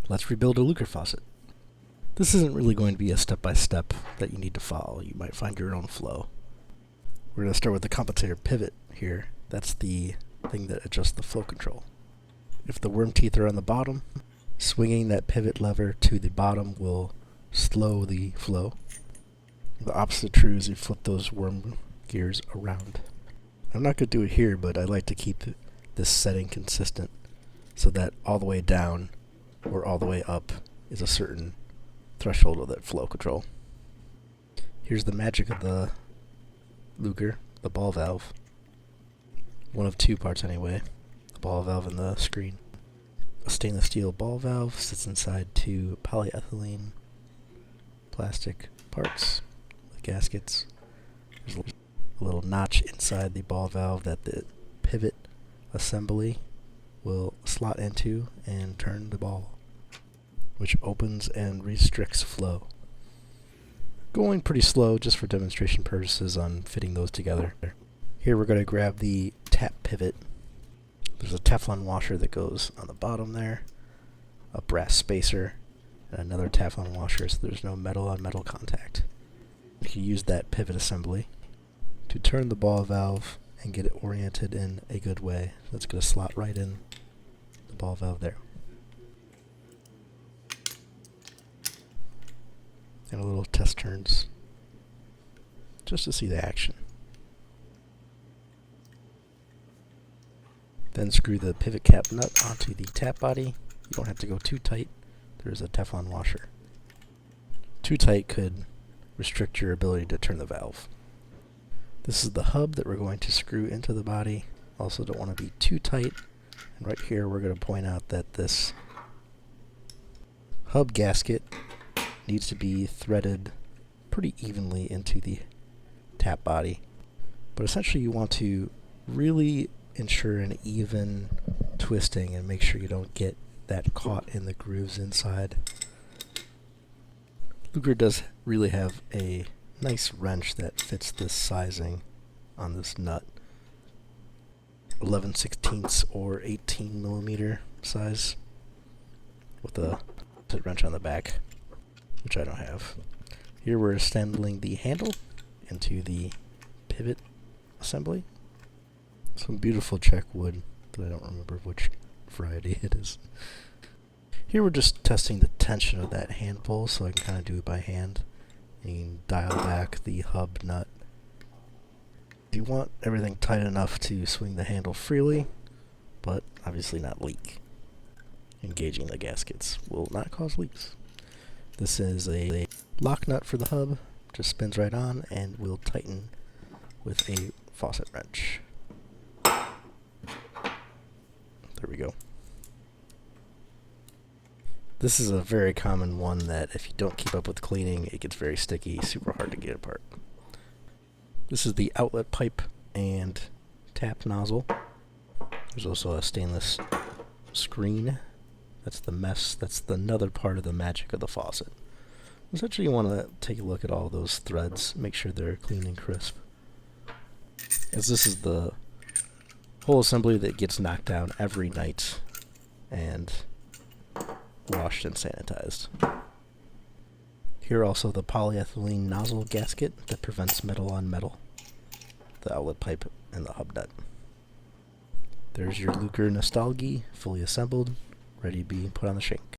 Let's rebuild a Lukr faucet. This isn't really going to be a step-by-step that you need to follow. You might find your own flow. We're going to start with the compensator pivot here. That's the thing that adjusts the flow control. If the worm teeth are on the bottom, swinging that pivot lever to the bottom will slow the flow. The opposite true is you flip those worm gears around. I'm not going to do it here, but I like to keep this setting consistent so that all the way down or all the way up is a certain threshold of that flow control. Here's the magic of the Lukr, the ball valve. One of two parts anyway, the ball valve and the screen. A stainless steel ball valve sits inside two polyethylene plastic parts with gaskets. There's a little notch inside the ball valve that the pivot assembly will slot into and turn the ball, which opens and restricts flow. Going pretty slow just for demonstration purposes on fitting those together. Here we're going to grab the tap pivot. There's a Teflon washer that goes on the bottom there, a brass spacer, and another Teflon washer so there's no metal on metal contact. You can use that pivot assembly to turn the ball valve and get it oriented in a good way. That's going to slot right in the ball valve there. And a little test turns just to see the action. Then screw the pivot cap nut onto the tap body. You don't have to go too tight. There's a Teflon washer. Too tight could restrict your ability to turn the valve. This is the hub that we're going to screw into the body. Also don't want to be too tight. And right here we're going to point out that this hub gasket needs to be threaded pretty evenly into the tap body. But essentially you want to really ensure an even twisting and make sure you don't get that caught in the grooves inside. Lukr does really have a nice wrench that fits this sizing on this nut. 11/16 or 18 millimeter size with a wrench on the back, which I don't have. Here we're assembling the handle into the pivot assembly. Some beautiful check wood that I don't remember which variety it is. Here we're just testing the tension of that hand pull, so I can kind of do it by hand. And you can dial back the hub nut. You want everything tight enough to swing the handle freely, but obviously not leak. Engaging the gaskets will not cause leaks. This is a lock nut for the hub, just spins right on and will tighten with a faucet wrench. There we go. This is a very common one that if you don't keep up with cleaning, it gets very sticky, super hard to get apart. This is the outlet pipe and tap nozzle. There's also a stainless screen. That's the mess. That's another part of the magic of the faucet. Essentially you want to take a look at all those threads, make sure they're clean and crisp. As this is the whole assembly that gets knocked down every night and washed and sanitized. Here also the polyethylene nozzle gasket that prevents metal on metal, the outlet pipe, and the hub nut. There's your Lukr Nostalgie, fully assembled, ready to be put on the shank.